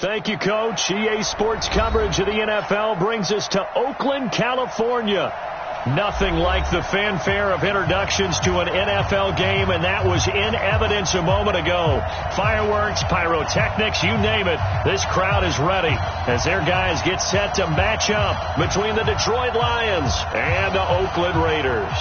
Thank you, Coach. EA Sports coverage of the NFL brings us to Oakland, California. Nothing like the fanfare of introductions to an NFL game, and that was in evidence a moment ago. Fireworks, pyrotechnics, you name it. This crowd is ready as their guys get set to match up between the Detroit Lions and the Oakland Raiders.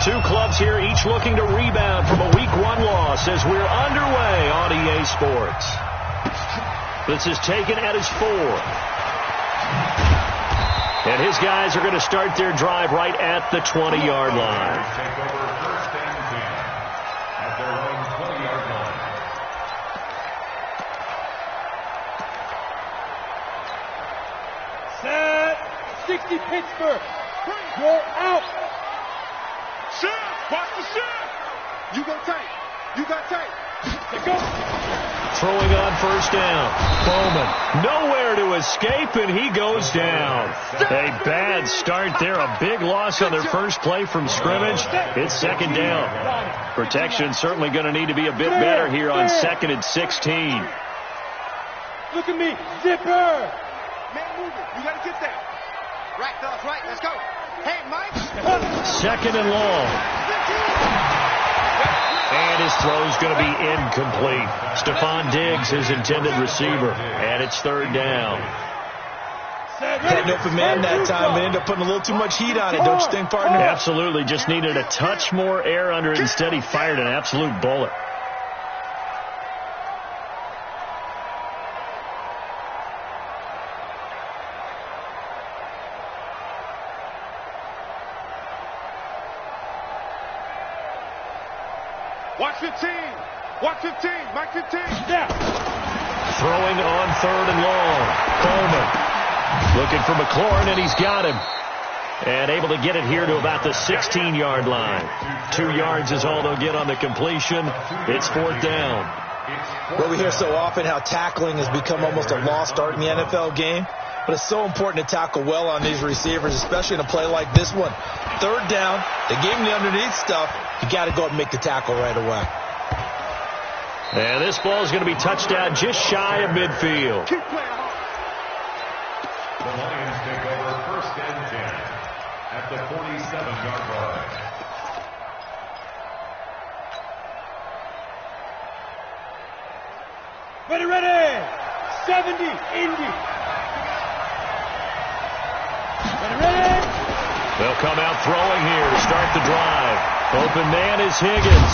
Two clubs here, each looking to rebound from a Week 1 loss as we're underway on EA Sports. This is taken at his 4. And his guys are going to start their drive right at the 20-yard line. Take over first and 10 at their own 20-yard line. Set. 60 Pittsburgh. You're out. Watch the shot. You go tight. You got tight. Let's go. Throwing on first down. Bowman nowhere to escape, and he goes down. A bad start there. A big loss on their first play from scrimmage. It's second down. Protection certainly going to need to be a bit better here on 2nd and 16. Look at me. Zipper. Man, move it. You got to get that. Right, fellas, right. Let's go. Hey, Mike. 2nd and long. And his throw's going to be incomplete. Stephon Diggs, his intended receiver. And it's 3rd down. Had an open man that time, but ended up putting a little too much heat on it, don't you think, partner? Absolutely. Just needed a touch more air under it. Instead, he fired an absolute bullet. Watch 15. Watch 15. Mike 15. Yeah. Throwing on 3rd and long. Bowman looking for McLaurin, and he's got him. And able to get it here to about the 16-yard line. 2 yards is all they'll get on the completion. It's 4th down. Well, we hear so often how tackling has become almost a lost art in the NFL game. But it's so important to tackle well on these receivers, especially in a play like this one. 3rd down. They gave him the underneath stuff. You got to go and make the tackle right away. And this ball is going to be touchdown just shy of midfield. Keep playing hard. The Lions take over first and 10 at the 47-yard line. Ready. 70. Indy. Ready. They'll come out throwing here to start the drive. Open man is Higgins.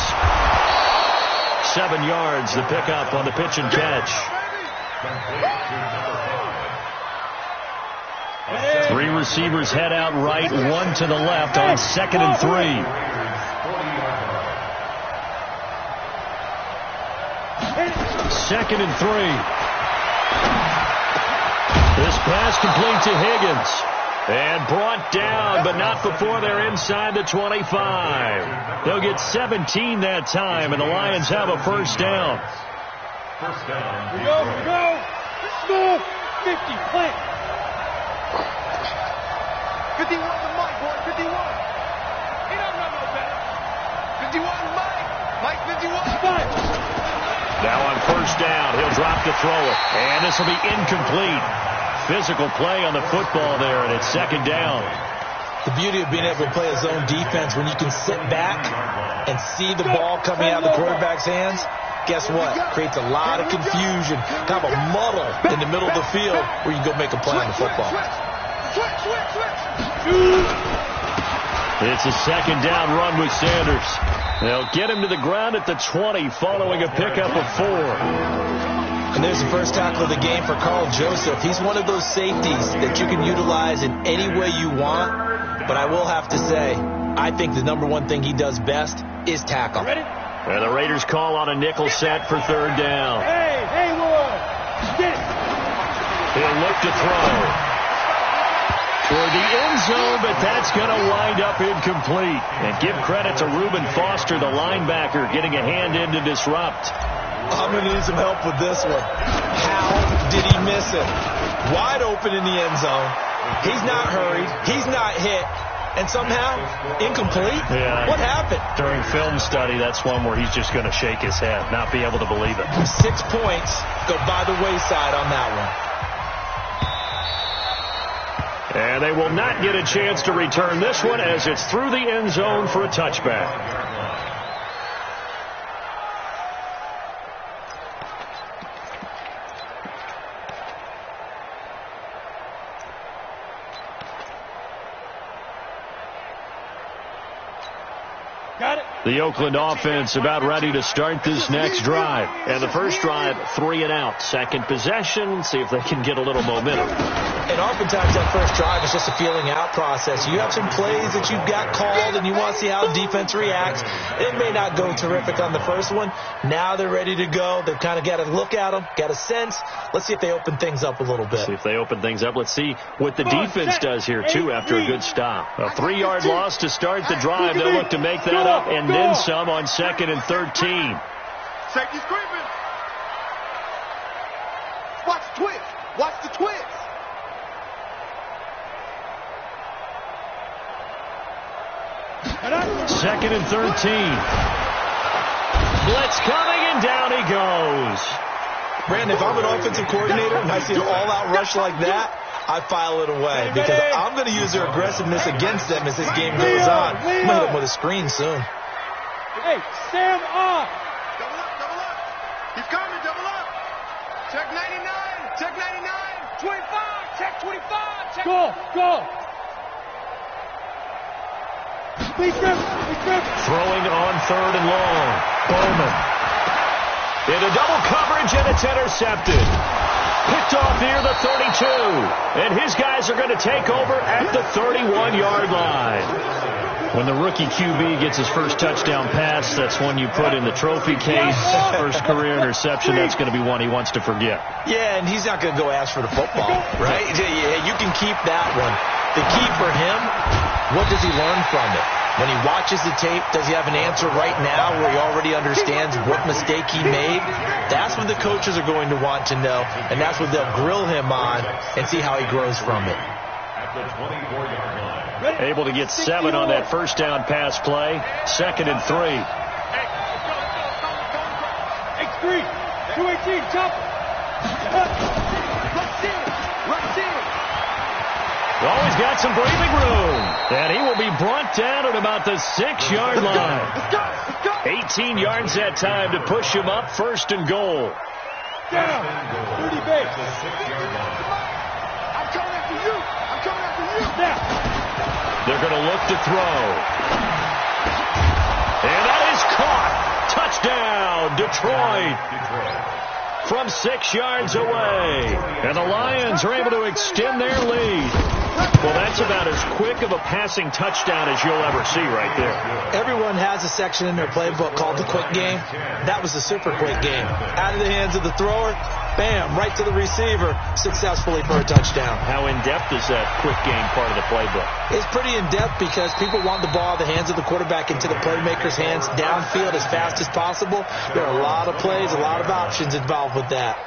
7 yards, the pickup on the pitch and catch. 3 receivers head out right, 1 to the left on 2nd and 3. 2nd and 3. This pass complete to Higgins. And brought down, but not before they're inside the 25. They'll get 17 that time, and the Lions have a first down. First down. Go. Smooth. 50. Plant. 51 to Mike, boy. 51. He don't know no better. 51 Mike. Mike 51. Spot. Now on first down, he'll drop to throw it. And this will be incomplete. Physical play on the football there, and it's 2nd down. The beauty of being able to play a zone defense when you can sit back and see the ball coming out of the quarterback's hands, guess what? Creates a lot of confusion, kind of a muddle in the middle of the field where you go make a play on the football. It's a 2nd down run with Sanders. They'll get him to the ground at the 20 following a pickup of 4. And there's the first tackle of the game for Carl Joseph. He's one of those safeties that you can utilize in any way you want. But I will have to say, I think the number one thing he does best is tackle. Ready? And the Raiders call on a nickel set for 3rd down. Hey, Wood. Get it. He'll look to throw toward the end zone, but that's going to wind up incomplete. And give credit to Reuben Foster, the linebacker, getting a hand in to disrupt. I'm going to need some help with this one. How did he miss it? wide open in the end zone. He's not hurried. He's not hit. And somehow, incomplete? Yeah. What happened? During film study, that's one where he's just going to shake his head, not be able to believe it. 6 points go by the wayside on that one. And they will not get a chance to return this one as it's through the end zone for a touchback. The Oakland offense about ready to start this next drive. And the first drive, 3 and out. Second possession, see if they can get a little momentum. And oftentimes that first drive is just a feeling out process. You have some plays that you've got called and you want to see how the defense reacts. It may not go terrific on the first one. Now they're ready to go. They've kind of got to look at them, got a sense. Let's see if they open things up a little bit. See if they open things up. Let's see what the defense does here, too, after a good stop. A 3-yard loss to start the drive. They'll look to make that up and then some on 2nd and 13. Safety's creeping. Watch the twist. Watch the twist. Second and 13. Blitz coming, and down he goes. Brandon, if I'm an offensive coordinator and I see an all-out rush like that, I file it away because I'm going to use their aggressiveness against them as this game goes on. I'm going to hit them with a screen soon. Hey, Sam off. Double up, double up. He's coming, double up. Check 99, check 99. 25, check 25. Check Go. Throwing on 3rd and long. Bowman. Into double coverage, and it's intercepted. Picked off near the 32. And his guys are going to take over at the 31-yard line. When the rookie QB gets his first touchdown pass, that's one you put in the trophy case. First career interception, that's going to be one he wants to forget. Yeah, and he's not going to go ask for the football, right? You can keep that one. The key for him, what does he learn from it? When he watches the tape, does he have an answer right now where he already understands what mistake he made? That's what the coaches are going to want to know, and that's what they'll grill him on and see how he grows from it. At the 24-yard line. Able to get 7 on that first down pass play. 2nd and 3. X3, 218, jump. Right in. Always got some breathing room. And he will be brought down at about the 6-yard line. Let's go. 18 yards that time to push him up, 1st and goal. Down. 30 base. I'm coming after you. I'm coming after you. Snap. They're going to look to throw. And that is caught. Touchdown, Detroit. From 6 yards away. And the Lions are able to extend their lead. Well, that's about as quick of a passing touchdown as you'll ever see right there. Everyone has a section in their playbook called the quick game. That was the super quick game. Out of the hands of the thrower, bam, right to the receiver, successfully for a touchdown. How in-depth is that quick game part of the playbook? It's pretty in-depth because people want the ball out of the hands of the quarterback into the playmaker's hands downfield as fast as possible. There are a lot of plays, a lot of options involved with that.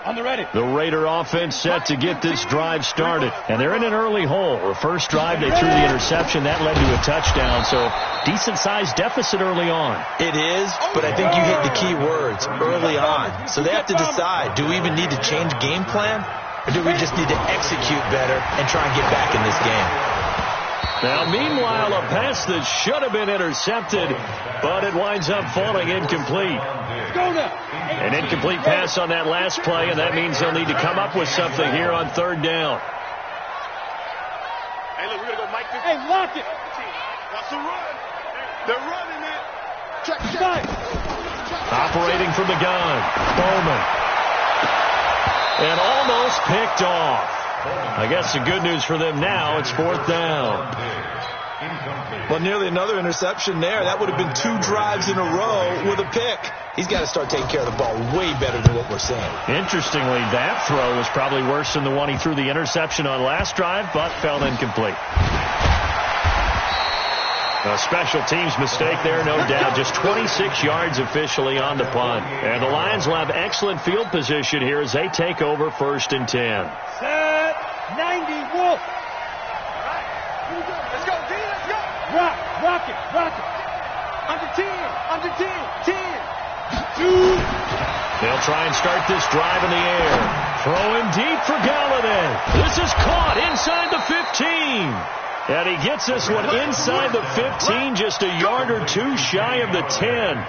On the ready. The Raider offense set to get this drive started. And they're in an early hole. The first drive, they threw the interception. That led to a touchdown. So decent-sized deficit early on. It is, but I think you hit the key words, early on. So they have to decide, do we even need to change game plan? Or do we just need to execute better and try and get back in this game? Now, meanwhile, a pass that should have been intercepted, but it winds up falling incomplete. Go now. An incomplete pass on that last play, and that means they'll need to come up with something here on 3rd down. Hey, look, we're going to go Mike. Hey, lock it. Watch the run. They're running it. Check. Operating from the gun, Bowman. And almost picked off. I guess the good news for them now, it's 4th down. Well, nearly another interception there. That would have been 2 drives in a row with a pick. He's got to start taking care of the ball way better than what we're seeing. Interestingly, that throw was probably worse than the one he threw the interception on last drive, but fell incomplete. A special teams mistake there, no doubt. Just 26 yards officially on the punt. And the Lions will have excellent field position here as they take over 1st and 10. Set 90, Wolf. Let's go, D, let's go. Rock it. Under 10, 10. 2. They'll try and start this drive in the air. Throwing deep for Galladay. This is caught inside the 15. And he gets this one inside the 15, just a yard or two shy of the 10.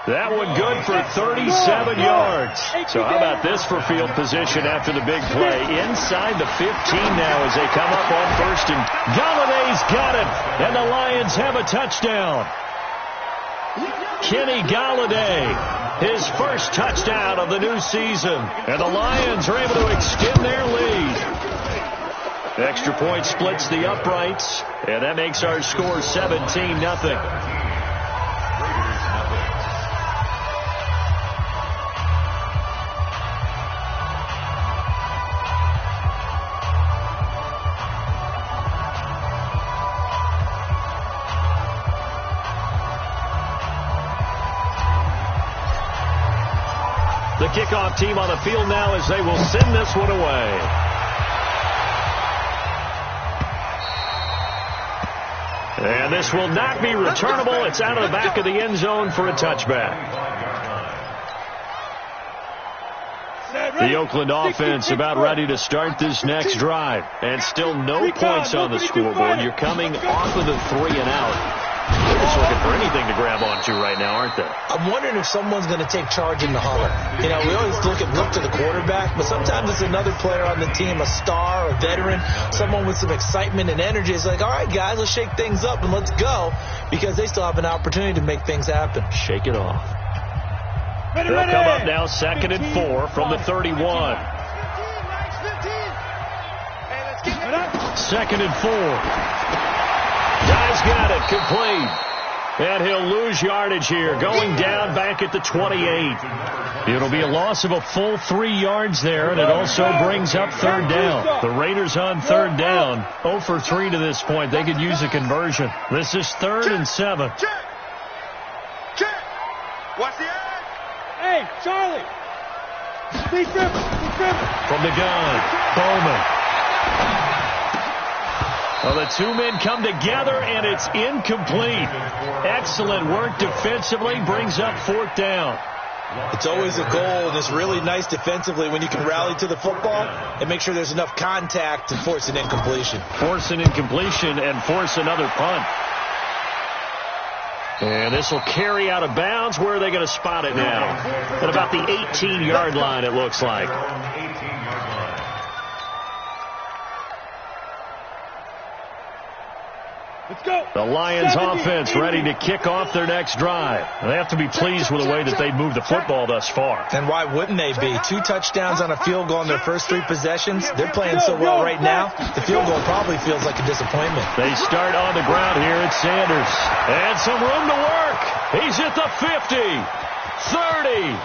That one good for 37 yards. So how about this for field position after the big play? Inside the 15 now as they come up on 1st and Galladay's got it. And the Lions have a touchdown. Kenny Galladay, his first touchdown of the new season. And the Lions are able to extend their lead. Extra point splits the uprights, and that makes our score 17-0. The kickoff team on the field now as they will send this one away. And this will not be returnable. It's out of the back of the end zone for a touchback. The Oakland offense about ready to start this next drive. And still no points on the scoreboard. You're coming off of the 3 and out. They're just looking for anything to grab onto right now, aren't they? I'm wondering if someone's going to take charge in the huddle. You know, we always look to the quarterback, but sometimes it's another player on the team, a star, a veteran, someone with some excitement and energy. It's like, all right, guys, let's shake things up and let's go, because they still have an opportunity to make things happen. Shake it off. They'll come up now 2nd and 4 from the 31. 2nd and 4. Guy's got it, complete. And he'll lose yardage here, going down back at the 28. It'll be a loss of a full 3 yards there, and it also brings up 3rd down. The Raiders on 3rd down, 0 for 3 to this point. They could use a conversion. This is 3rd and 7. Check. Watch the edge. Hey, Charlie. Be driven. From the gun, Bowman. Well, the two men come together, and it's incomplete. Excellent work defensively, brings up 4th down. It's always a goal, and it's really nice defensively when you can rally to the football and make sure there's enough contact to force an incompletion. Force an incompletion and force another punt. And this will carry out of bounds. Where are they going to spot it now? At about the 18-yard line, it looks like. Let's go. The Lions offense ready to kick off their next drive. They have to be pleased with the way that they've moved the football thus far. And why wouldn't they be? 2 touchdowns on a field goal in their first 3 possessions. They're playing so well right now, the field goal probably feels like a disappointment. They start on the ground here at Sanders. And some room to work. He's at the 50, 30,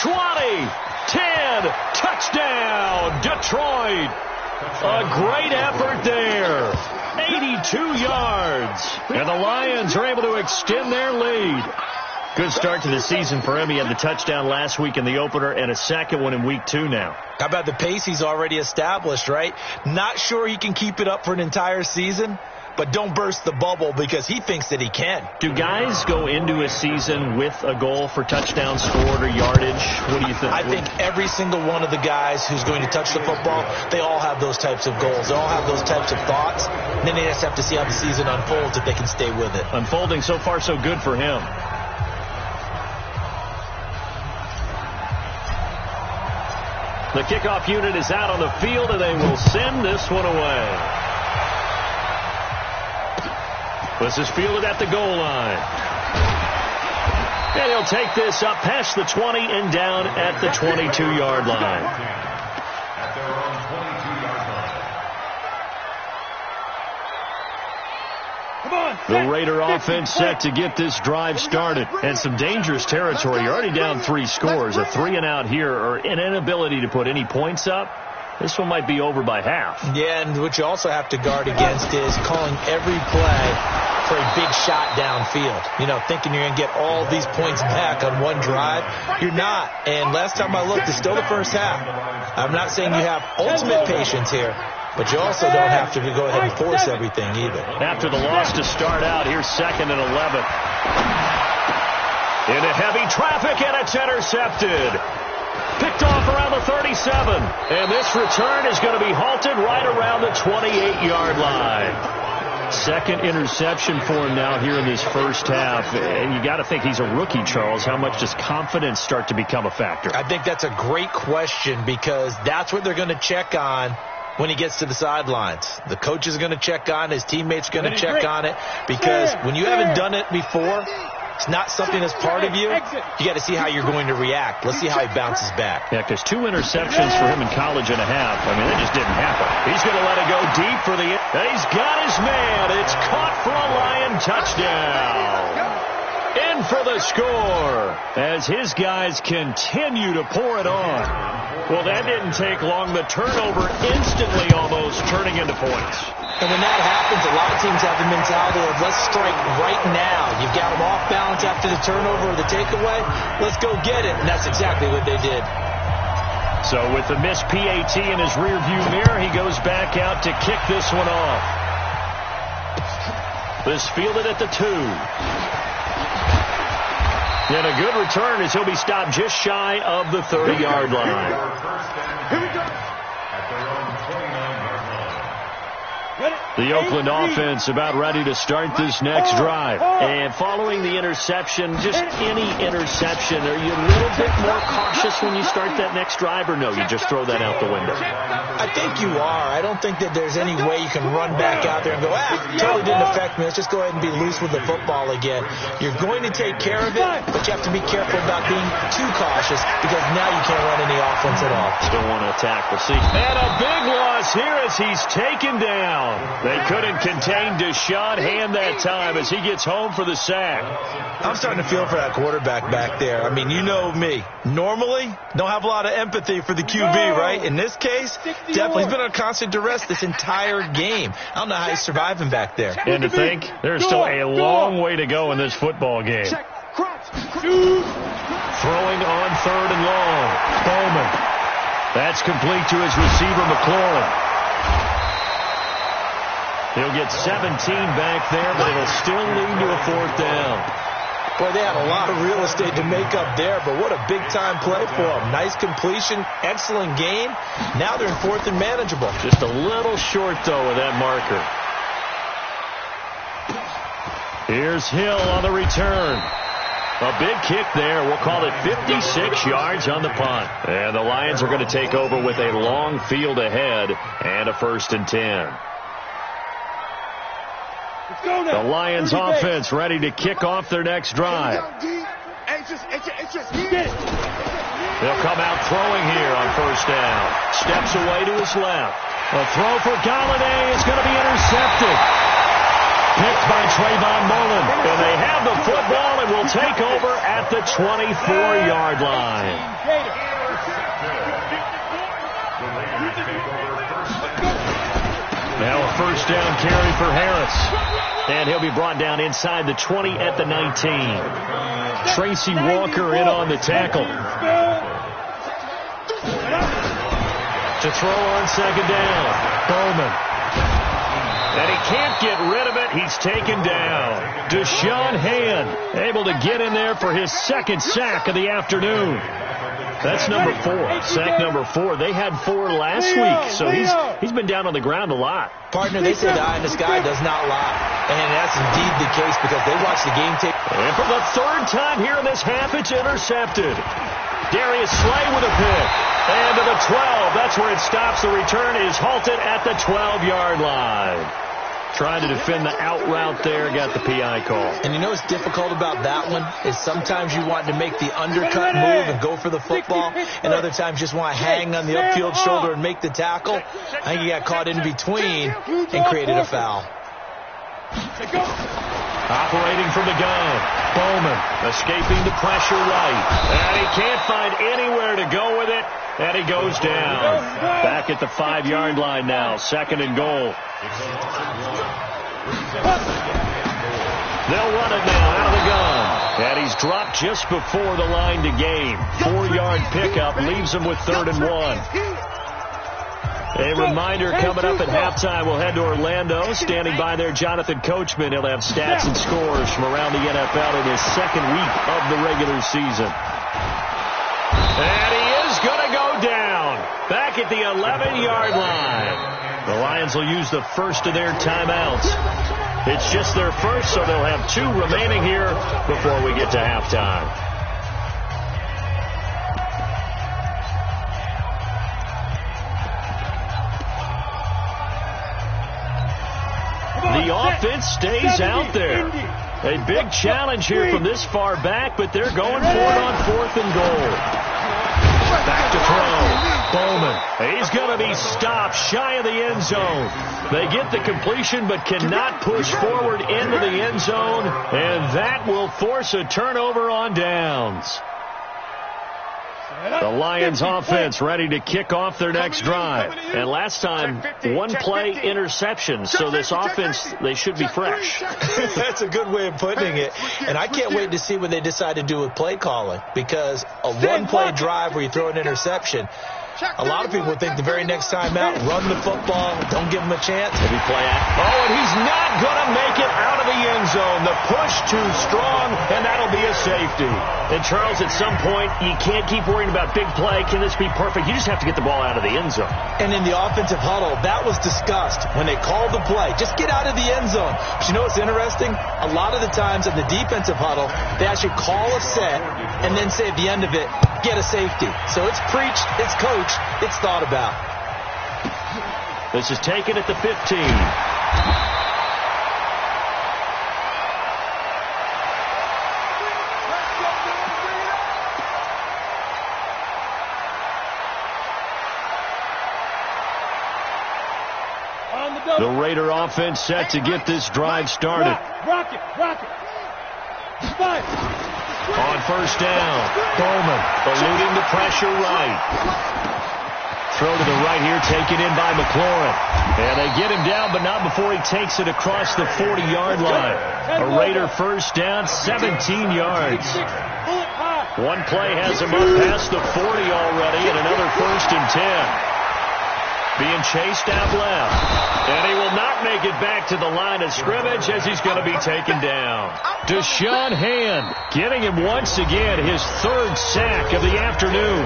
20, 10. Touchdown, Detroit. A great effort there. 82 yards. And the Lions are able to extend their lead. Good start to the season for him. He had the touchdown last week in the opener and a second one in week 2 now. How about the pace he's already established, right? Not sure he can keep it up for an entire season, but don't burst the bubble because he thinks that he can. Do guys go into a season with a goal for touchdowns scored or yardage? What do you think? I think every single one of the guys who's going to touch the football, they all have those types of goals. They all have those types of thoughts. And then they just have to see how the season unfolds if they can stay with it. Unfolding so far so good for him. The kickoff unit is out on the field, and they will send this one away. This is fielded at the goal line. And he'll take this up past the 20 and down at the 22-yard line. At their own 22-yard line. The Raider offense set to get this drive started. And some dangerous territory. You're already down 3 scores. A 3 and out here or an inability to put any points up. this one might be over by half. Yeah, and what you also have to guard against is calling every play for a big shot downfield. You know, thinking you're going to get all these points back on one drive. You're not. And last time I looked, it's still the first half. I'm not saying you have ultimate patience here, but you also don't have to go ahead and force everything either. After the loss to start out, here's 2nd and 11. Into heavy traffic, and it's intercepted. Picked off around the 37. And this return is going to be halted right around the 28-yard line. Second interception for him now here in this first half. And you got to think he's a rookie, Charles. How much does confidence start to become a factor? I think that's a great question because that's what they're going to check on when he gets to the sidelines. The coach is going to check on, his teammates are going to check on it, because when you haven't done it before, it's not something that's part of you. You got to see how you're going to react. Let's see how he bounces back. Yeah, because 2 interceptions for him in college and a half. I mean, that just didn't happen. He's going to let it go deep for the... And he's got his man. It's caught for a Lion touchdown. In for the score as his guys continue to pour it on. Well, that didn't take long. The turnover instantly almost turning into points. And when that happens, a lot of teams have the mentality of let's strike right now. You've got them off balance after the turnover or the takeaway. Let's go get it. And that's exactly what they did. So with the missed PAT in his rearview mirror, he goes back out to kick this one off. This fielded at the 2. And a good return as he'll be stopped just shy of the 30-yard line. Here we go. At their own 29-yard line. The Oakland offense about ready to start this next drive. And following the interception, just any interception, are you a little bit more cautious when you start that next drive, or no, you just throw that out the window? I think you are. I don't think that there's any way you can run back out there and go, totally didn't affect me. Let's just go ahead and be loose with the football again. You're going to take care of it, but you have to be careful about being too cautious because now you can't run any offense at all. Still want to attack. We'll see. And a big loss here as he's taken down. They couldn't contain Deshaun Hand that time as he gets home for the sack. I'm starting to feel for that quarterback back there. I mean, you know me. Normally, don't have a lot of empathy for the QB, right? In this case, definitely. He's been on constant duress this entire game. I don't know how he's surviving back there. And to think, there's still a long way to go in this football game. Throwing on 3rd and long. Bowman. That's complete to his receiver, McLaurin. He'll get 17 back there, but it'll still lead to a 4th down. Boy, they had a lot of real estate to make up there, but what a big-time play for them. Nice completion, excellent game. Now they're in 4th and manageable. Just a little short, though, of that marker. Here's Hill on the return. A big kick there. We'll call it 56 yards on the punt. And the Lions are going to take over with a long field ahead and a 1st and 10. The Lions offense ready to kick off their next drive. They'll come out throwing here on 1st down. Steps away to his left. A throw for Galladay is going to be intercepted. Picked by Trayvon Mullen. And they have the football and will take over at the 24-yard line. Now a 1st down carry for Harris. And he'll be brought down inside the 20 at the 19. Tracy Walker in on the tackle. To throw on 2nd down. Bowman. And he can't get rid of it. He's taken down. Deshaun Hand able to get in there for his 2nd sack of the afternoon. That's number 4. Sack number 4. They had 4 last week, so he's been down on the ground a lot. Partner, they say the eye in the sky does not lie. And that's indeed the case because they watch the game tape. And for the 3rd time here in this half, it's intercepted. Darius Slay with a pick. And to the 12. That's where it stops. The return is halted at the 12-yard line. Trying to defend the out route there, got the PI call. And you know what's difficult about that one is sometimes you want to make the undercut move and go for the football, and other times just want to hang on the upfield shoulder and make the tackle. I think he got caught in between and created a foul. Operating from the gun. Bowman escaping the pressure right. And he can't find anywhere to go with it. And he goes down. Back at the 5-yard line now. 2nd and goal. They'll run it now out of the gun. And he's dropped just before the line to gain. 4-yard pickup leaves him with 3rd and 1. A reminder coming up at halftime, we'll head to Orlando. Standing by there, Jonathan Coachman. He'll have stats and scores from around the NFL in his 2nd week of the regular season. And he is going to go down. Back at the 11-yard line. The Lions will use the first of their timeouts. It's just their first, so they'll have 2 remaining here before we get to halftime. The offense stays out there. A big challenge here from this far back, but they're going for it on 4th and goal. Back to throw. Bowman. He's going to be stopped shy of the end zone. They get the completion but cannot push forward into the end zone, and that will force a turnover on downs. The Lions offense ready to kick off their next drive. And last time, 1-play interception. So this offense, they should be fresh. That's a good way of putting it. And I can't wait to see what they decide to do with play calling. Because a 1-play drive where you throw an interception, a lot of people think the very next time out, run the football, don't give him a chance. Maybe play out. Oh, and he's not going to make it out of the end zone. The push too strong, and that'll be a safety. And Charles, at some point, you can't keep worrying about big play. Can this be perfect? You just have to get the ball out of the end zone. And in the offensive huddle, that was discussed when they called the play. Just get out of the end zone. But you know what's interesting? A lot of the times in the defensive huddle, they actually call a set and then say at the end of it, get a safety. So it's preached, it's coached, it's thought about. This is taken at the 15. The Raider offense set to get this drive started. Rocket. On 1st down, Bowman eluding the pressure right. Throw to the right here, taken in by McLaurin. And they get him down, but not before he takes it across the 40-yard line. A Raider 1st down, 17 yards. 1 play has him up past the 40 already, and another 1st and 10. Being chased out left. And he will not make it back to the line of scrimmage as he's going to be taken down. Deshaun Hand getting him once again, his 3rd sack of the afternoon.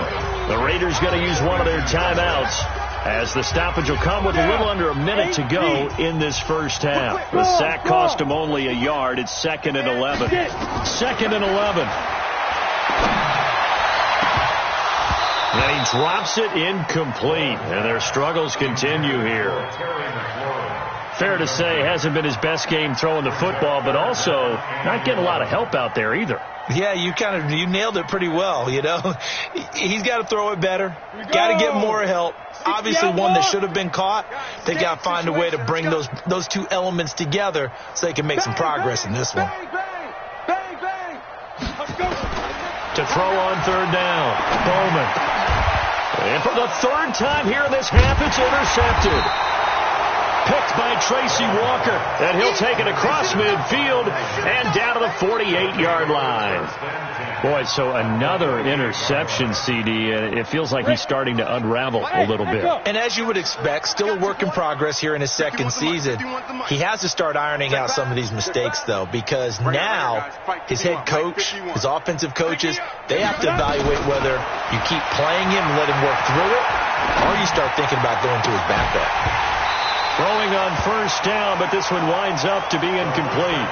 The Raiders going to use one of their timeouts as the stoppage will come with a little under a minute to go in this first half. The sack cost him only a yard. It's 2nd and 11. 2nd and 11. And he drops it incomplete. And their struggles continue here. Fair to say, hasn't been his best game throwing the football, but also not getting a lot of help out there either. Yeah, you nailed it pretty well, you know. He's got to throw it better. Got to get more help. Obviously one that should have been caught. They got to find a way to bring those 2 elements together so they can make some progress in this one. To throw on 3rd down, Bowman. And for the 3rd time here in this half, it's intercepted. Picked by Tracy Walker. And he'll take it across midfield and down to the 48-yard line. Boy, so another interception, CD. It feels like he's starting to unravel a little bit. And as you would expect, still a work in progress here in his 2nd season. He has to start ironing out some of these mistakes, though, because now his head coach, his offensive coaches, they have to evaluate whether you keep playing him and let him work through it, or you start thinking about going to his backup. Throwing on 1st down, but this one winds up to be incomplete.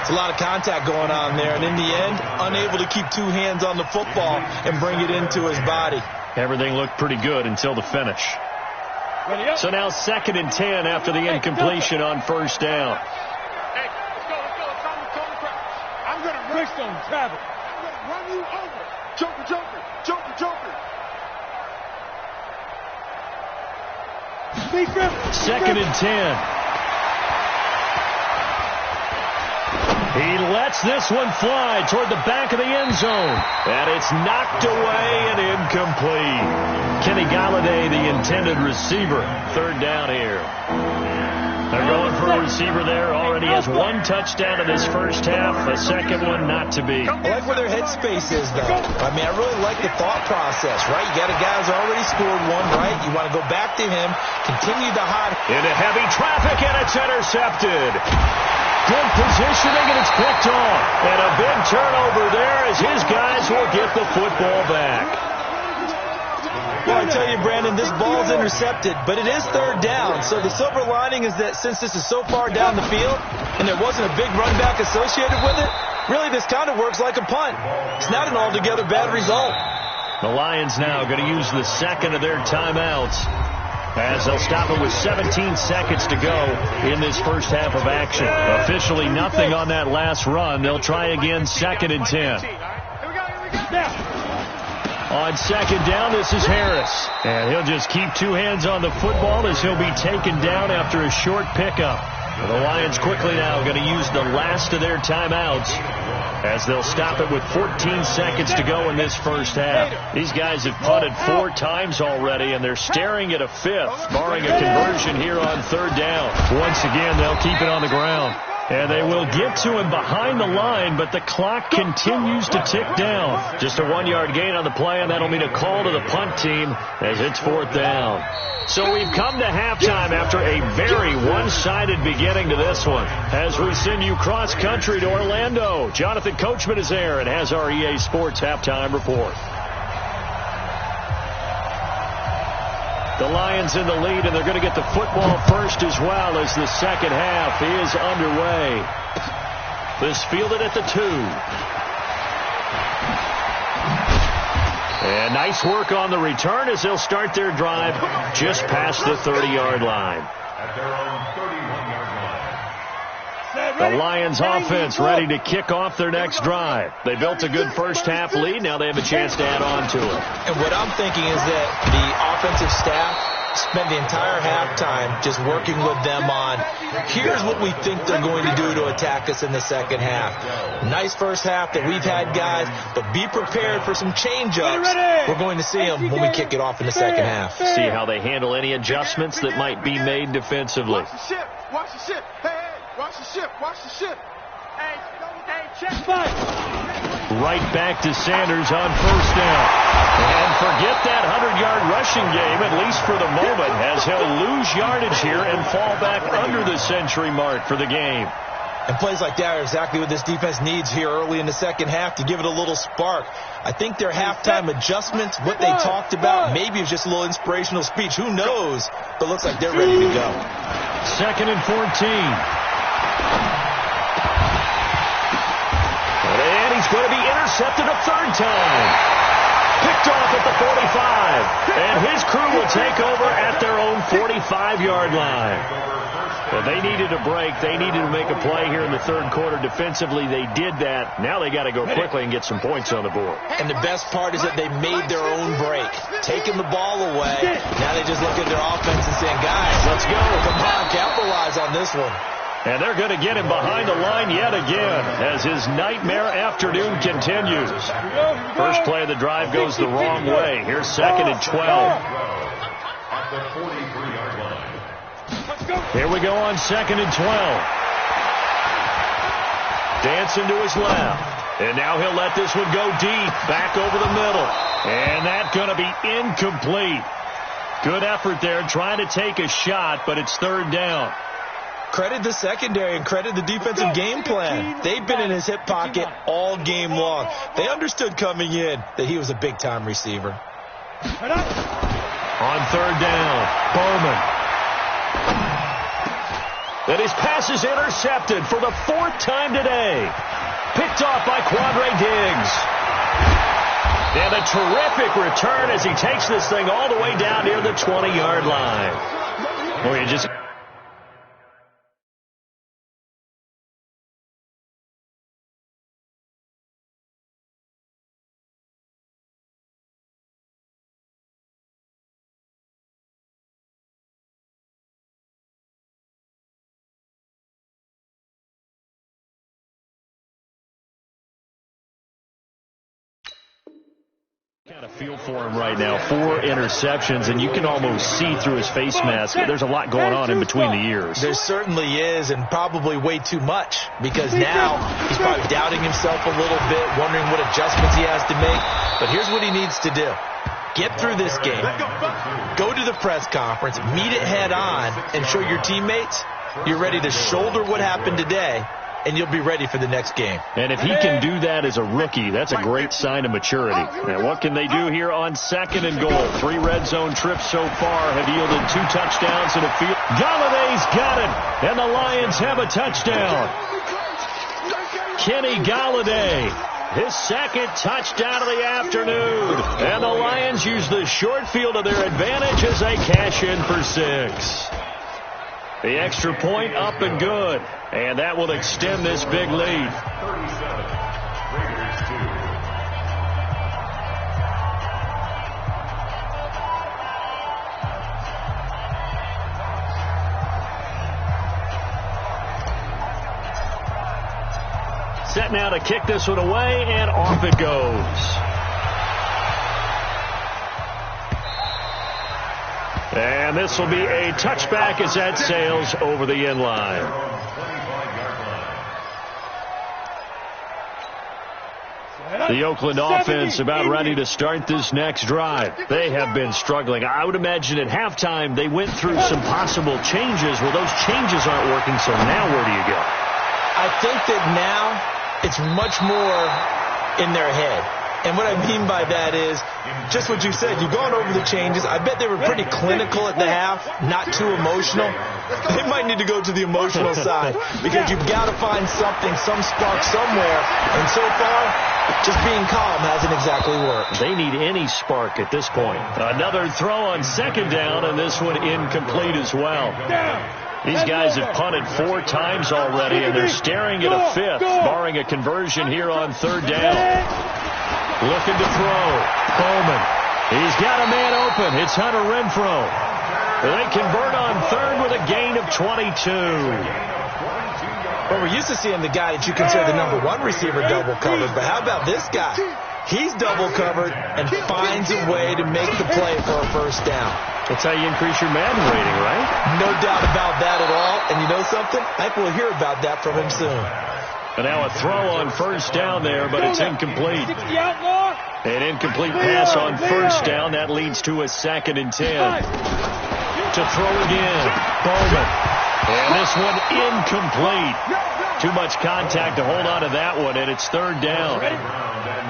It's a lot of contact going on there, and in the end, unable to keep 2 hands on the football and bring it into his body. Everything looked pretty good until the finish. So now 2nd and 10 after the incompletion on 1st down. Hey, let's go. It's time to call the crowd. I'm going to Twist on Travis. I'm going to run you over. Joker. 2nd and 10. He lets this one fly toward the back of the end zone. And it's knocked away and incomplete. Kenny Galladay, the intended receiver. Third down here. They're going for a receiver there. Already has one touchdown in this first half. A second one not to be. I like where their headspace is, though. I mean, I really like the thought process, right? You got a guy who's already scored one, right? You want to go back to him, continue to hide. Into heavy traffic, and it's intercepted. Good positioning, and it's picked off. And a big turnover there as his guys will get the football back. Well, I tell you, Brandon, this ball's intercepted, but it is third down. So the silver lining is that since this is so far down the field and there wasn't a big run back associated with it, really this kind of works like a punt. It's not an altogether bad result. The Lions now going to use the second of their timeouts as they'll stop it with 17 seconds to go in this first half of action. Officially nothing on that last run. They'll try again, 2nd and 10. On second down, this is Harris. And he'll just keep two hands on the football as he'll be taken down after a short pickup. The Lions quickly now going to use the last of their timeouts as they'll stop it with 14 seconds to go in this first half. These guys have punted 4 times already, and they're staring at a 5th, barring a conversion here on third down. Once again, they'll keep it on the ground. And they will get to him behind the line, but the clock continues to tick down. Just a 1-yard gain on the play, and that'll mean a call to the punt team as it's 4th down. So we've come to halftime after a very one-sided beginning to this one. As we send you cross-country to Orlando, Jonathan Coachman is there and has our EA Sports halftime report. The Lions in the lead, and they're going to get the football first as well as the second half is underway. This fielded at the 2. And nice work on the return as they'll start their drive just past the 30-yard line. At their own 31-yard line. The Lions offense ready to kick off their next drive. They built a good first half lead. Now they have a chance to add on to it. And what I'm thinking is that the offensive staff spent the entire halftime just working with them on, here's what we think they're going to do to attack us in the second half. Nice first half that we've had, guys, but be prepared for some change-ups. We're going to see them when we kick it off in the second half. See how they handle any adjustments that might be made defensively. Watch the ship. Watch the ship. Hey, watch the ship. Watch the ship. Hey, check five. Right back to Sanders on first down. And forget that 100-yard rushing game, at least for the moment, as he'll lose yardage here and fall back under the century mark for the game. And plays like that are exactly what this defense needs here early in the second half to give it a little spark. I think their halftime adjustments, what they talked about, maybe it's just a little inspirational speech. Who knows? But looks like they're ready to go. 2nd and 14. And he's going to be intercepted a 3rd time. Picked off at the 45. And his crew will take over at their own 45-yard line. Well, they needed a break. They needed to make a play here in the third quarter. Defensively, they did that. Now they got to go quickly and get some points on the board. And the best part is that they made their own break, taking the ball away. Now they just look at their offense and saying, guys, let's go. Come on, capitalize on this one. And they're going to get him behind the line yet again as his nightmare afternoon continues. First play of the drive goes the wrong way. Here's 2nd and 12. At the 43-yard line. Here we go on 2nd and 12. Dancing to his left. And now he'll let this one go deep, back over the middle. And that's going to be incomplete. Good effort there, trying to take a shot, but it's 3rd down. Credit the secondary and credit the defensive game plan. They've been in his hip pocket all game long. They understood coming in that he was a big-time receiver. On 3rd down, Bowman. And his pass is intercepted for the 4th time today. Picked off by Quandre Diggs. And a terrific return as he takes this thing all the way down near the 20-yard line. Well, you just... Kind of feel for him right now. 4 interceptions, and you can almost see through his face mask. There's a lot going on in between the ears. There certainly is, and probably way too much, because now he's probably doubting himself a little bit, wondering what adjustments he has to make. But here's what he needs to do. Get through this game, go to the press conference, meet it head on, and show your teammates you're ready to shoulder what happened today, and you'll be ready for the next game. And if he can do that as a rookie, that's a great sign of maturity. Now, what can they do here on 2nd and goal? 3 red zone trips so far have yielded 2 touchdowns in the field. Galladay's got it, and the Lions have a touchdown. Kenny Galladay, his 2nd touchdown of the afternoon. And the Lions use the short field to their advantage as they cash in for 6. The extra point up and good. And that will extend this big lead. 37, Raiders 2. Set now to kick this one away, and off it goes. And this will be a touchback as that sails over the end line. The Oakland offense about ready to start this next drive. They have been struggling. I would imagine at halftime they went through some possible changes. Well, those changes aren't working, so now where do you go? I think that now it's much more in their head. And what I mean by that is just what you said. You've gone over the changes. I bet they were pretty clinical at the half, not too emotional. They might need to go to the emotional side because you've got to find something, some spark somewhere. And so far, just being calm hasn't exactly worked. They need any spark at this point. Another throw on 2nd down, and this one incomplete as well. These guys have punted 4 times already, and they're staring at a 5th, barring a conversion here on 3rd down. Looking to throw. Bowman. He's got a man open. It's Hunter Renfrow. They convert on 3rd with a gain of 22. Well, we're used to seeing the guy that you consider the number 1 receiver double covered, but how about this guy? He's double covered and finds a way to make the play for a 1st down. That's how you increase your Madden rating, right? No doubt about that at all. And you know something? I think we'll hear about that from him soon. And now a throw on 1st down there, but it's incomplete. An incomplete pass on 1st down. That leads to a 2nd and 10. To throw again. Bowman. And this one incomplete. Too much contact to hold on to that one, and it's 3rd down.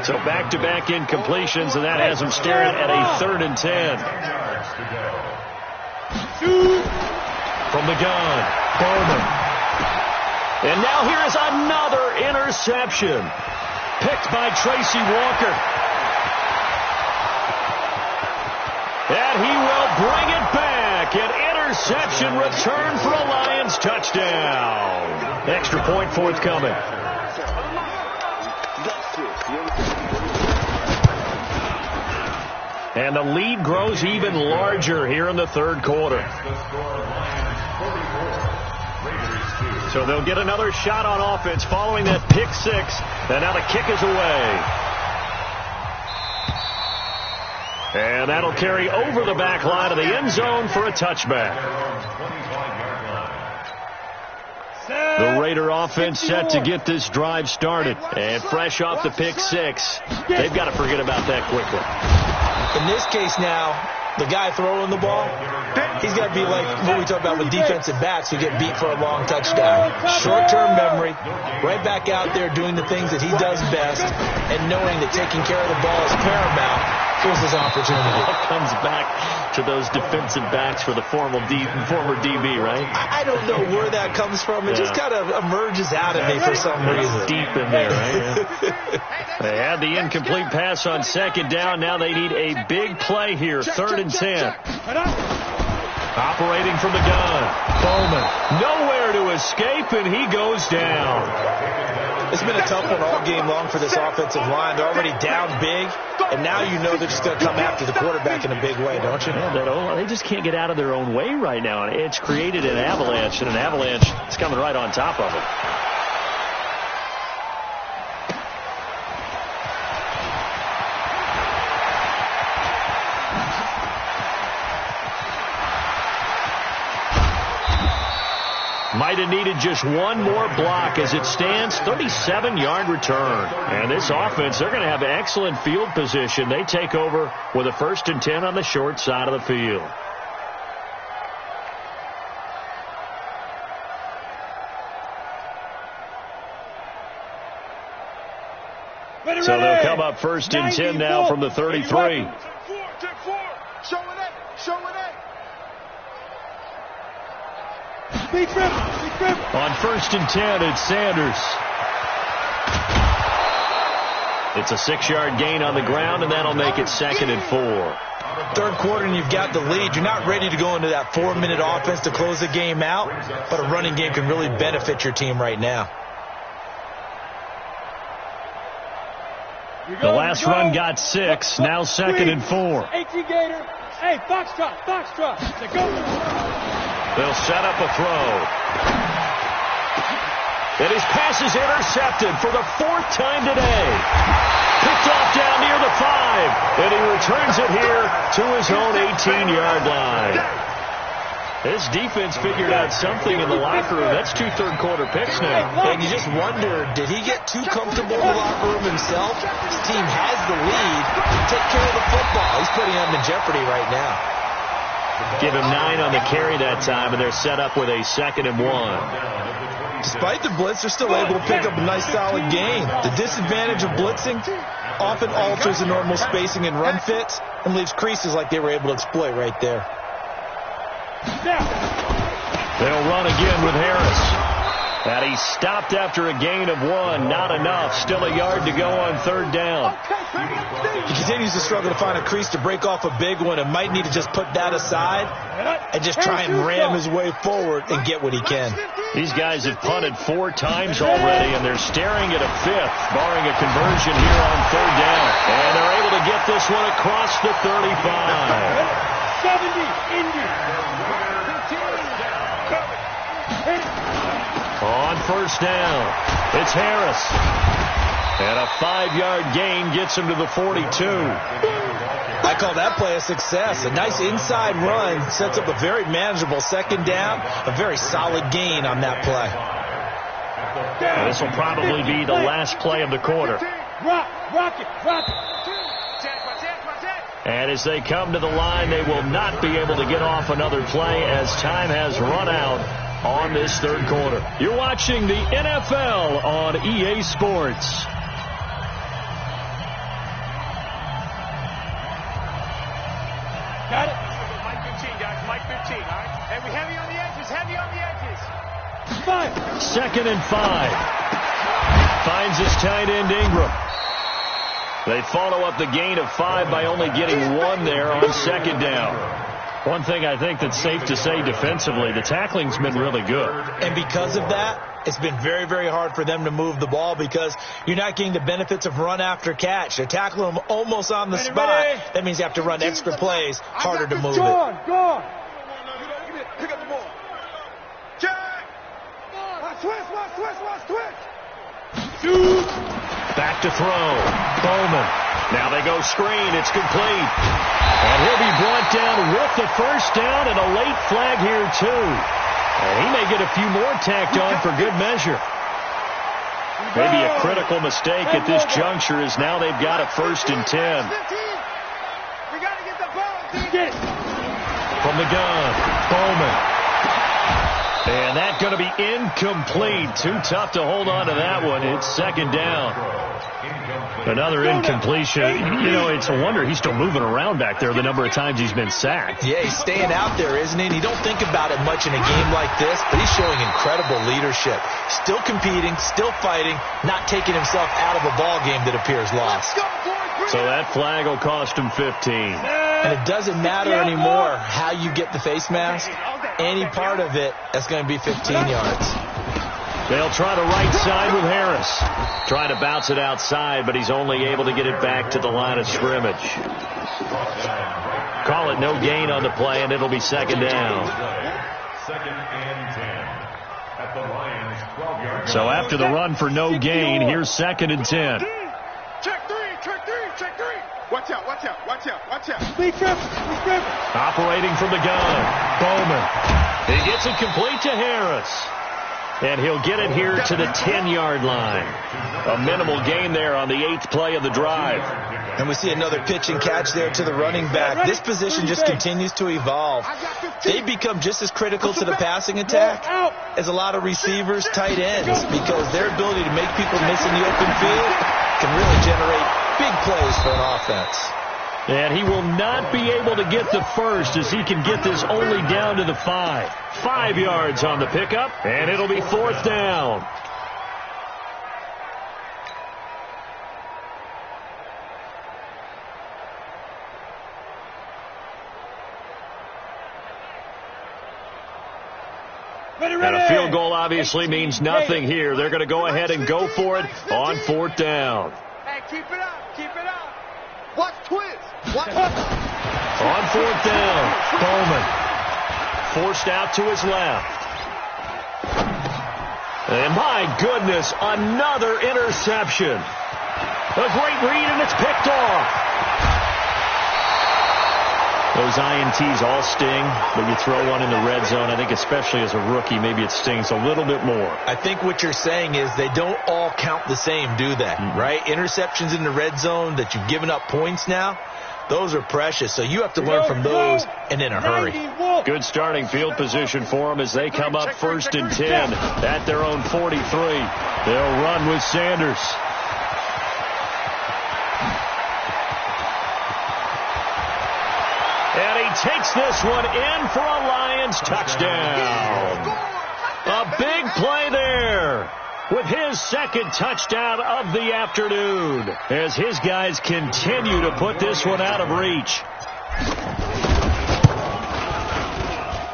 So back-to-back incompletions, and that has them staring at a 3rd and 10. From the gun, Bowman. And now here is another interception. Picked by Tracy Walker. And he will bring it back. An interception return for a Lions touchdown. Extra point forthcoming. And the lead grows even larger here in the 3rd quarter. So they'll get another shot on offense following that pick 6. And now the kick is away. And that'll carry over the back line of the end zone for a touchback. The Raider offense set to get this drive started. And fresh off the pick 6, they've got to forget about that quickly. In this case now, the guy throwing the ball, he's got to be like what we talk about with defensive backs who get beat for a long touchdown. Short-term memory, right back out there doing the things that he does best, and knowing that taking care of the ball is paramount. Here's his opportunity. It comes back to those defensive backs for the former DB, right? I don't know where that comes from. It just kind of emerges out of me for some reason. Deep in there, right? They had the incomplete pass on 2nd down. Now they need a big play here. 3rd and 10. Operating from the gun. Bowman. Nowhere to escape, and he goes down. It's been a tough one all game long for this offensive line. They're already down big, and now you know they're just going to come after the quarterback in a big way, don't you? Yeah, they just can't get out of their own way right now. And it's created an avalanche, and an avalanche is coming right on top of it. Might have needed just one more block. As it stands, 37-yard return. And this offense, they're going to have excellent field position. They take over with a 1st and 10 on the short side of the field. So they'll come up 1st and 10 now from the 33. Check four. Show it up. Speed trip. On 1st and 10, it's Sanders. It's a 6-yard gain on the ground, and that'll make it 2nd and 4. Third quarter, and you've got the lead. You're not ready to go into that 4-minute offense to close the game out, but a running game can really benefit your team right now. The last run got 6, now 2nd and 4. 18 Gator. Hey, Foxtrot. Let's go. They'll set up a throw. And his pass is intercepted for the 4th time today. Picked off down near the 5. And he returns it here to his own 18-yard line. This defense figured out something in the locker room. That's 2 third-quarter picks now. And you just wonder, did he get too comfortable in the locker room himself? His team has the lead. Take care of the football. He's putting them in jeopardy right now. Give him 9 on the carry that time, and they're set up with a 2nd and 1. Despite the blitz, they're still able to pick up a nice solid gain. The disadvantage of blitzing often alters the normal spacing and run fits and leaves creases like they were able to exploit right there. They'll run again with Harris. And he stopped after a gain of 1. Not enough. Still a yard to go on 3rd down. He continues to struggle to find a crease to break off a big one and might need to just put that aside and just try and ram his way forward and get what he can. These guys have punted 4 times already, and they're staring at a 5th, barring a conversion here on 3rd down. And they're able to get this one across the 35. 70, Indy. On 1st down, it's Harris. And a 5-yard gain gets him to the 42. I call that play a success. A nice inside run sets up a very manageable 2nd down. A very solid gain on that play. And this will probably be the last play of the quarter. Rock it. And as they come to the line, they will not be able to get off another play as time has run out on this 3rd quarter. You're watching the NFL on EA Sports. Got it. Mike 15, guys. Mike 15, all right? And we heavy on the edges. 5. 2nd and 5. Finds his tight end Ingram. They follow up the gain of 5 by only getting 1 there on 2nd down. One thing I think that's safe to say defensively, the tackling's been really good. And because of that, it's been very, very hard for them to move the ball because you're not getting the benefits of run after catch. They're tackling them almost on the spot. That means you have to run extra plays, harder to move it. Go on. Pick up the ball. Jack! Twist! Back to throw. Bowman. Now they go screen. It's complete. And he'll be brought down with the 1st down and a late flag here, too. And he may get a few more tacked on for good measure. Maybe a critical mistake at this juncture is now they've got a 1st and 10. We got to get the ball. Get it. From the gun, Bowman. And that's going to be incomplete. Too tough to hold on to that one. It's 2nd down. Another incompletion. You know, it's a wonder he's still moving around back there the number of times he's been sacked. Yeah, he's staying out there, isn't he? And you don't think about it much in a game like this, but he's showing incredible leadership. Still competing, still fighting, not taking himself out of a ball game that appears lost. So that flag will cost him 15. And it doesn't matter anymore how you get the face mask. Any part of it, that's going to be 15 yards. They'll try the right side with Harris. Trying to bounce it outside, but he's only able to get it back to the line of scrimmage. Call it no gain on the play, and it'll be 2nd down. 2nd and 10. At the Lions' 12-yard. So after the run for no gain, here's 2nd and 10. Check 3. Watch out. Speed trip. Operating from the gun, Bowman. He gets it complete to Harris. And he'll get it here to the 10-yard line. A minimal gain there on the 8th play of the drive. And we see another pitch and catch there to the running back. This position just continues to evolve. They become just as critical to the passing attack as a lot of receivers, tight ends, because their ability to make people miss in the open field can really generate big plays for an offense. And he will not be able to get the first as he can get this only down to the 5. 5 yards on the pickup, and it'll be 4th down. And a field goal obviously means nothing here. They're going to go ahead and go for it on 4th down. Hey, keep it up. Keep it up. Watch twist. Watch. On 4th down, Bowman forced out to his left. And my goodness, another interception. A great read, and it's picked off. Those INTs all sting, but you throw one in the red zone, I think especially as a rookie, maybe it stings a little bit more. I think what you're saying is they don't all count the same, do they? Right? Interceptions in the red zone that you've given up points now, those are precious. So you have to learn from those and in a hurry. Good starting field position for them as they come up 1st and 10 at their own 43. They'll run with Sanders. And he takes this one in for a Lions touchdown. A big play there with his 2nd touchdown of the afternoon as his guys continue to put this one out of reach.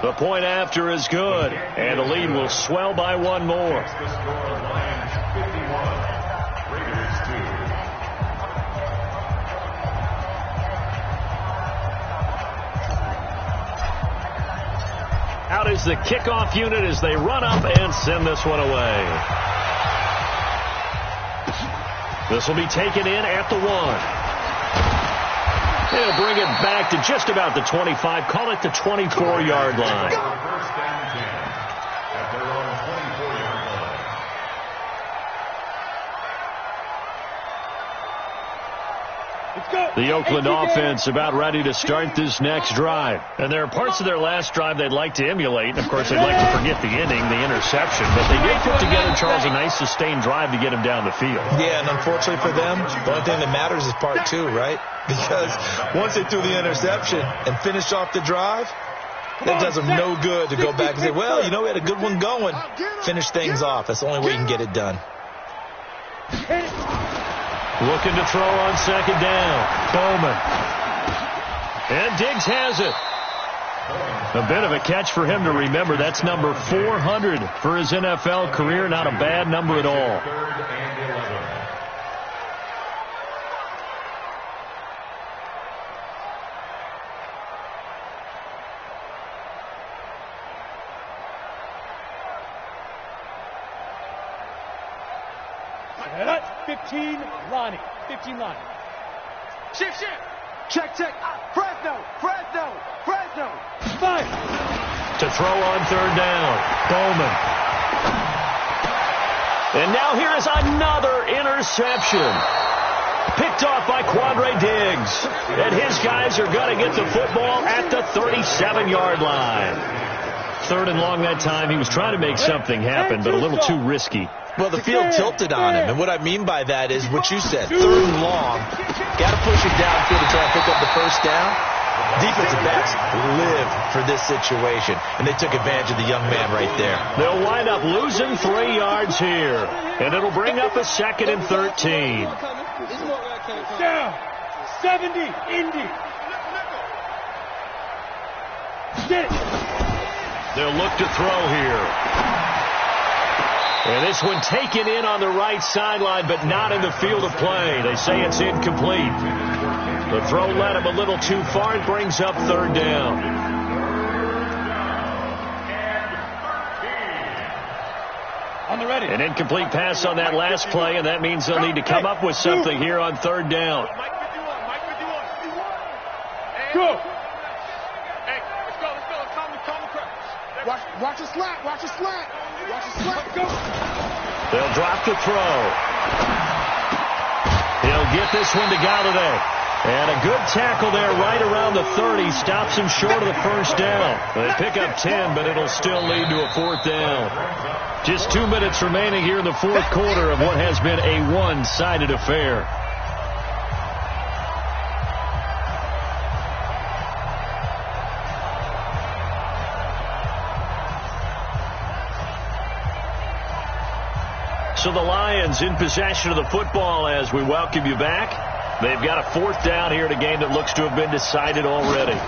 The point after is good, and the lead will swell by 1 more. Out is the kickoff unit as they run up and send this one away. This will be taken in at the 1. They'll bring it back to just about the 25. Call it the 24-yard line. First and 10 at their own 24-yard line. The Oakland offense about ready to start this next drive. And there are parts of their last drive they'd like to emulate. And, of course, they'd like to forget the inning, the interception. But they did put together, Charles, a nice sustained drive to get him down the field. Yeah, and unfortunately for them, the only thing that matters is part 2, right? Because once they threw the interception and finished off the drive, that does them no good to go back and say, well, you know, we had a good one going. Finish things off. That's the only way you can get it done. Looking to throw on 2nd down. Bowman. And Diggs has it. A bit of a catch for him to remember. That's number 400 for his NFL career. Not a bad number at all. 3rd and 11. That's 15, Lonnie. 15, Lonnie. Shift, shift. Check, check. Fresno, Fresno, Fresno. 5. To throw on 3rd down. Bowman. And now here is another interception. Picked off by Quandre Diggs. And his guys are going to get the football at the 37-yard line. 3rd and long that time. He was trying to make something happen, but a little too risky. Well, the field tilted on him, and what I mean by that is what you said, 3rd and long. Got to push it downfield to try and pick up the 1st down. Defensive backs live for this situation, and they took advantage of the young man right there. They'll wind up losing 3 yards here, and it'll bring up a 2nd and 13. Down. 70, Indy. Get it. They'll look to throw here. And this one taken in on the right sideline, but not in the field of play. They say it's incomplete. The throw led him a little too far. It brings up 3rd down. On the ready. An incomplete pass on that last play, and that means they'll need to come up with something here on 3rd down. Go. Hey, let's go. Calm the crowd. Watch the slant. They'll drop the throw. He'll get this one to Galladay. And a good tackle there right around the 30. Stops him short of the first down. They pick up 10, but it'll still lead to a fourth down. Just 2 minutes remaining here in the fourth quarter of what has been a one-sided affair. So the Lions in possession of the football as we welcome you back. They've got a fourth down here in a game that looks to have been decided already.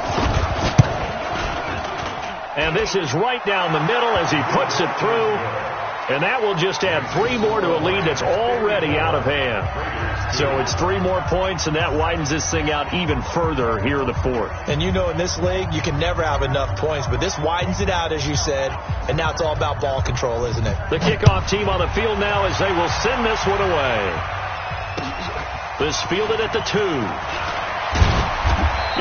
And this is right down the middle as he puts it through. And that will just add 3 more to a lead that's already out of hand. So it's 3 more points, and that widens this thing out even further here in the fourth. And you know in this league, you can never have enough points, but this widens it out, as you said, and now it's all about ball control, isn't it? The kickoff team on the field now as they will send this one away. This fielded at the 2.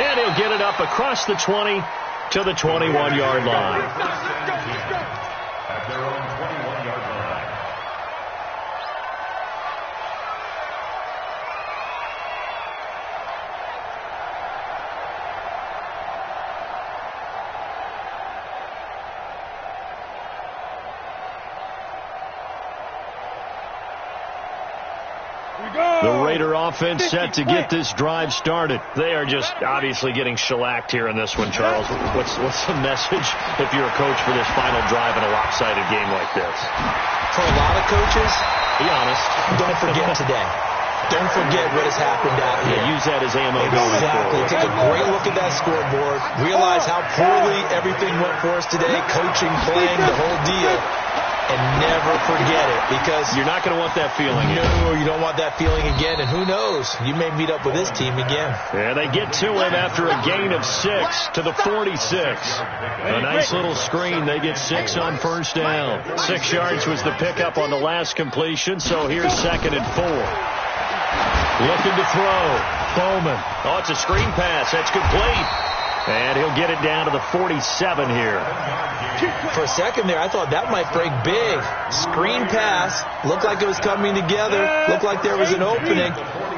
And he'll get it up across the 20 to the 21-yard line. At their own 21-yard line. The Raider offense set to get this drive started. They are just obviously getting shellacked here in this one, Charles. What's the message if you're a coach for this final drive in a lopsided game like this? For a lot of coaches, be honest, don't forget today. Don't forget what has happened out here. Yeah, use that as ammo going forward. Take a great look at that scoreboard. Realize how poorly everything went for us today. Coaching, playing, the whole deal. And never forget it, because you're not going to want that feeling. No, you don't want that feeling again. And who knows? You may meet up with this team again. And they get to him after a gain of 6 to the 46. A nice little screen. They get 6 on first down. 6 yards was the pickup on the last completion. So here's 2nd and 4. Looking to throw. Bowman. Oh, it's a screen pass. That's complete. And he'll get it down to the 47 here. For a second there, I thought that might break big. Screen pass. Looked like it was coming together. Looked like there was an opening.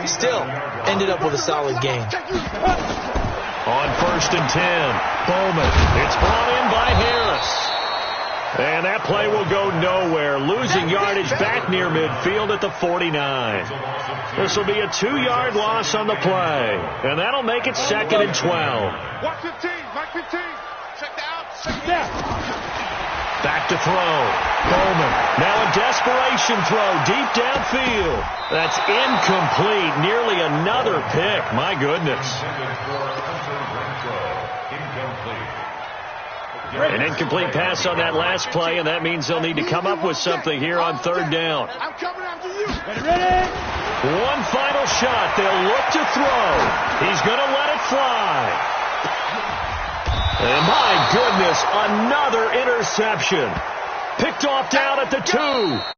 Still, ended up with a solid gain. On 1st and 10, Bowman. It's brought in by Harris. And that play will go nowhere. Losing yardage back near midfield at the 49. This will be a 2-yard loss on the play. And that'll make it 2nd and 12. Watch 15, Mike 15. Check the out, check the out. Back to throw. Bowman. Now a desperation throw deep downfield. That's incomplete. Nearly another pick. My goodness. An incomplete pass on that last play, and that means they'll need to come up with something here on 3rd down. I'm coming after you. Ready? One final shot. They'll look to throw. He's going to let it fly. And my goodness, another interception. Picked off down at the 2.